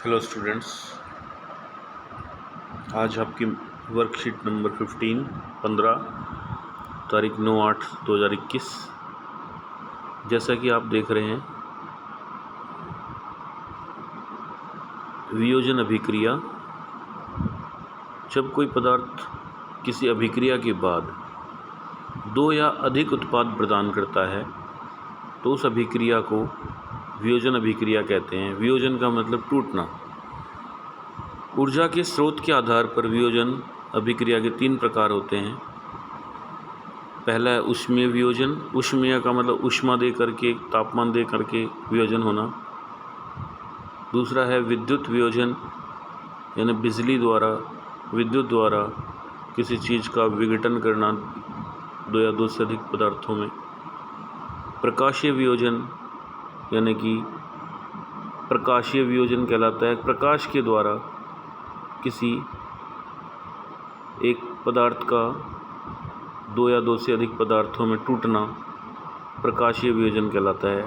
Hello students, आज आपकी worksheet number 15 तारीख 9/8/2021। जैसा कि आप देख रहे हैं, वियोजन अभिक्रिया। जब कोई पदार्थ किसी अभिक्रिया के बाद दो या अधिक उत्पाद प्रदान करता है तो उस अभिक्रिया को वियोजन अभिक्रिया कहते हैं। वियोजन का मतलब टूटना। ऊर्जा के स्रोत के आधार पर वियोजन अभिक्रिया के 3 प्रकार होते हैं। पहला है ऊष्मीय वियोजन। ऊष्मीय का मतलब ऊष्मा दे करके, तापमान दे करके वियोजन होना। दूसरा है विद्युत वियोजन, यानी बिजली द्वारा, विद्युत द्वारा किसी चीज़ का विघटन करना 2 या 2 से अधिक पदार्थों में। प्रकाशीय वियोजन, यानी कि प्रकाशीय वियोजन कहलाता है। प्रकाश के द्वारा किसी एक पदार्थ का 2 या 2 से अधिक पदार्थों में टूटना प्रकाशीय वियोजन कहलाता है।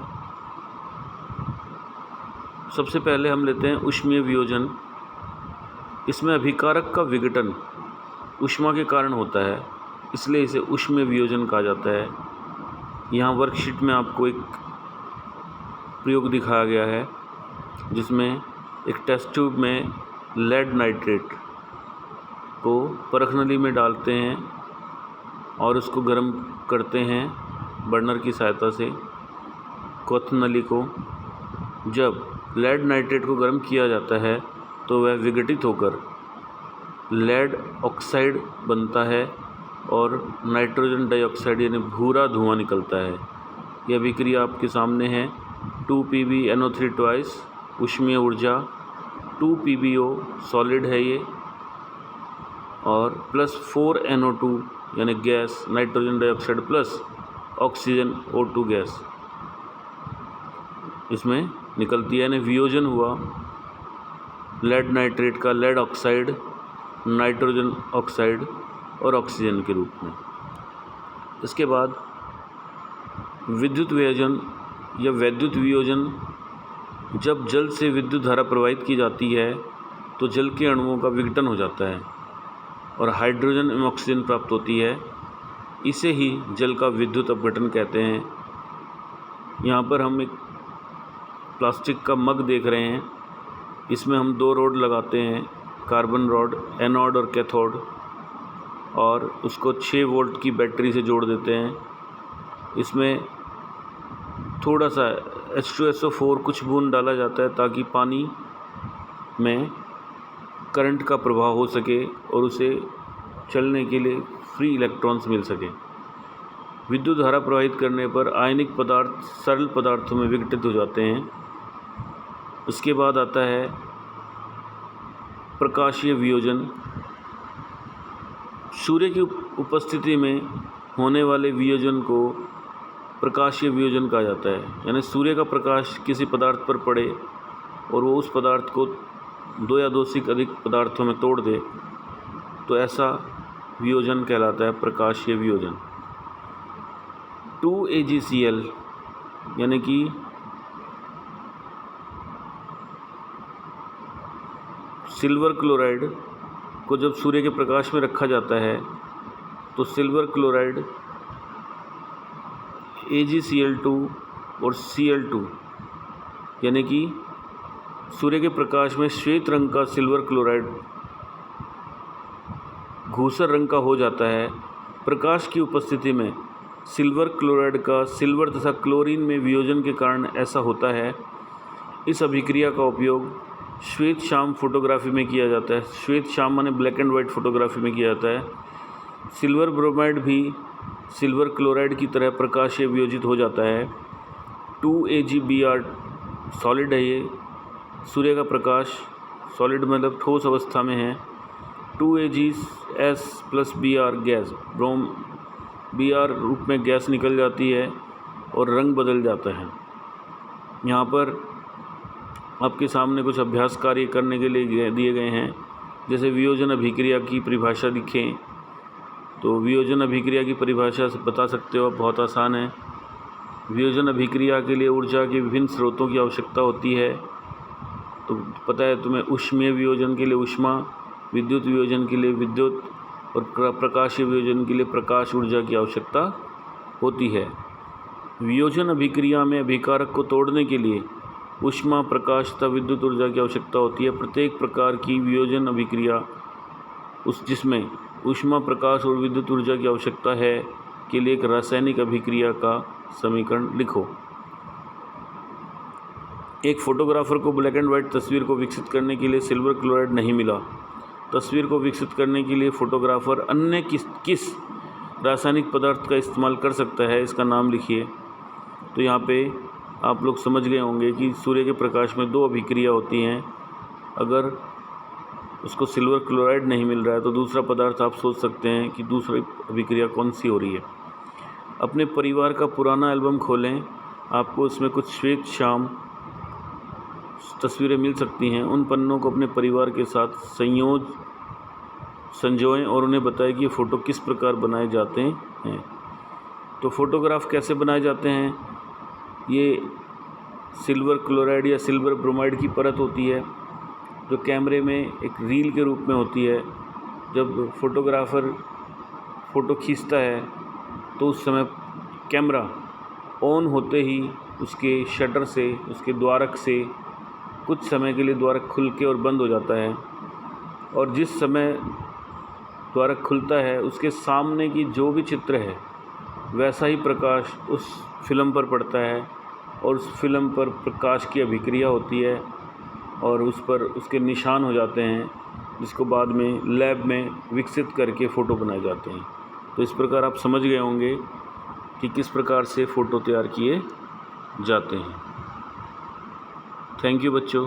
सबसे पहले हम लेते हैं ऊष्मीय वियोजन। इसमें अभिकारक का विघटन ऊष्मा के कारण होता है, इसलिए इसे ऊष्मीय वियोजन कहा जाता है। यहाँ वर्कशीट में आपको एक प्रयोग दिखाया गया है, जिसमें एक टेस्ट ट्यूब में लेड नाइट्रेट को परख नली में डालते हैं और उसको गर्म करते हैं बर्नर की सहायता से, क्वथन नली को। जब लेड नाइट्रेट को गर्म किया जाता है तो वह विघटित होकर लेड ऑक्साइड बनता है और नाइट्रोजन डाइऑक्साइड यानी भूरा धुआं निकलता है। यह अभिक्रिया आपके सामने है। 2PbNO3 ट्वाइस ऊष्मीय ऊर्जा, 2PbO सॉलिड है ये, और प्लस 4NO2 यानी gas, nitrogen dioxide plus oxygen O2 gas इसमें निकलती है। यानी वियोजन हुआ लेड नाइट्रेट का लेड ऑक्साइड, नाइट्रोजन ऑक्साइड और ऑक्सीजन के रूप में। इसके बाद विद्युत वियोजन या वैद्युत वियोजन। जब जल से विद्युत धारा प्रवाहित की जाती है तो जल के अणुओं का विघटन हो जाता है और हाइड्रोजन एवं ऑक्सीजन प्राप्त होती है। इसे ही जल का विद्युत अपघटन कहते हैं। यहाँ पर हम एक प्लास्टिक का मग देख रहे हैं। इसमें हम 2 रॉड लगाते हैं, कार्बन रॉड, एनोड और कैथोड, और उसको 6 वोल्ट की बैटरी से जोड़ देते हैं। इसमें थोड़ा सा H2SO4 कुछ बूंद डाला जाता है ताकि पानी में करंट का प्रभाव हो सके और उसे चलने के लिए फ्री इलेक्ट्रॉन्स मिल सके। विद्युत धारा प्रवाहित करने पर आयनिक पदार्थ सरल पदार्थों में विघटित हो जाते हैं। उसके बाद आता है प्रकाशीय वियोजन। सूर्य की उपस्थिति में होने वाले वियोजन को प्रकाशीय वियोजन कहा जाता है। यानी सूर्य का प्रकाश किसी पदार्थ पर पड़े और वो उस पदार्थ को 2 या 2 से अधिक पदार्थों में तोड़ दे, तो ऐसा वियोजन कहलाता है प्रकाशीय वियोजन। 2AgCl यानी कि सिल्वर क्लोराइड को जब सूर्य के प्रकाश में रखा जाता है तो सिल्वर क्लोराइड AgCl2 और Cl2 यानी कि सूर्य के प्रकाश में श्वेत रंग का सिल्वर क्लोराइड धूसर रंग का हो जाता है। प्रकाश की उपस्थिति में सिल्वर क्लोराइड का सिल्वर तथा क्लोरीन में वियोजन के कारण ऐसा होता है। इस अभिक्रिया का उपयोग श्वेत श्याम फोटोग्राफी में किया जाता है। श्वेत श्याम माने ब्लैक एंड वाइट फोटोग्राफी में किया जाता है। सिल्वर ब्रोमाइड भी सिल्वर क्लोराइड की तरह प्रकाशीय वियोजित हो जाता है। 2AgBr सॉलिड है ये। सूर्य का प्रकाश सॉलिड मतलब ठोस अवस्था में है। 2Ags प्लस Br गैस, ब्रोम Br रूप में गैस निकल जाती है और रंग बदल जाता है। यहाँ पर आपके सामने कुछ अभ्यास कार्य करने के लिए दिए गए हैं। जैसे वियोजन अभिक्रिया की परिभाषा लिखें, तो वियोजन अभिक्रिया की परिभाषा बता सकते हो, बहुत आसान है। वियोजन अभिक्रिया के लिए ऊर्जा के विभिन्न स्रोतों की आवश्यकता होती है। तो पता है तुम्हें ऊष्मीय वियोजन के लिए ऊष्मा, विद्युत वियोजन के लिए विद्युत और प्रकाशीय वियोजन के लिए प्रकाश ऊर्जा की आवश्यकता होती है। वियोजन अभिक्रिया में अभिकारक को तोड़ने के लिए ऊष्मा, प्रकाश तथा विद्युत ऊर्जा की आवश्यकता होती है। प्रत्येक प्रकार की वियोजन अभिक्रिया जिसमें ऊष्मा, प्रकाश और विद्युत ऊर्जा की आवश्यकता है के लिए एक रासायनिक अभिक्रिया का समीकरण लिखो। एक फोटोग्राफर को ब्लैक एंड वाइट तस्वीर को विकसित करने के लिए सिल्वर क्लोराइड नहीं मिला। तस्वीर को विकसित करने के लिए फोटोग्राफर अन्य किस रासायनिक पदार्थ का इस्तेमाल कर सकता है, इसका नाम लिखिए। तो यहाँ पे आप लोग समझ गए होंगे कि सूर्य के प्रकाश में दो अभिक्रिया होती हैं। अगर उसको सिल्वर क्लोराइड नहीं मिल रहा है तो दूसरा पदार्थ आप सोच सकते हैं कि दूसरी अभिक्रिया कौन सी हो रही है। अपने परिवार का पुराना एल्बम खोलें, आपको उसमें कुछ श्वेत श्याम तस्वीरें मिल सकती हैं। उन पन्नों को अपने परिवार के साथ संजोएं और उन्हें बताएं कि ये फ़ोटो किस प्रकार बनाए जाते हैं। तो फ़ोटोग्राफ कैसे बनाए जाते हैं, ये सिल्वर क्लोराइड या सिल्वर ब्रोमाइड की परत होती है जो कैमरे में एक रील के रूप में होती है। जब फोटोग्राफर फ़ोटो खींचता है तो उस समय कैमरा ऑन होते ही उसके शटर से, उसके द्वारक से कुछ समय के लिए द्वारक खुल के और बंद हो जाता है, और जिस समय द्वारक खुलता है उसके सामने की जो भी चित्र है वैसा ही प्रकाश उस फिल्म पर पड़ता है और उस फिल्म पर प्रकाश की अभिक्रिया होती है और उस पर उसके निशान हो जाते हैं, जिसको बाद में लैब में विकसित करके फ़ोटो बनाए जाते हैं। तो इस प्रकार आप समझ गए होंगे कि किस प्रकार से फ़ोटो तैयार किए जाते हैं। थैंक यू बच्चों।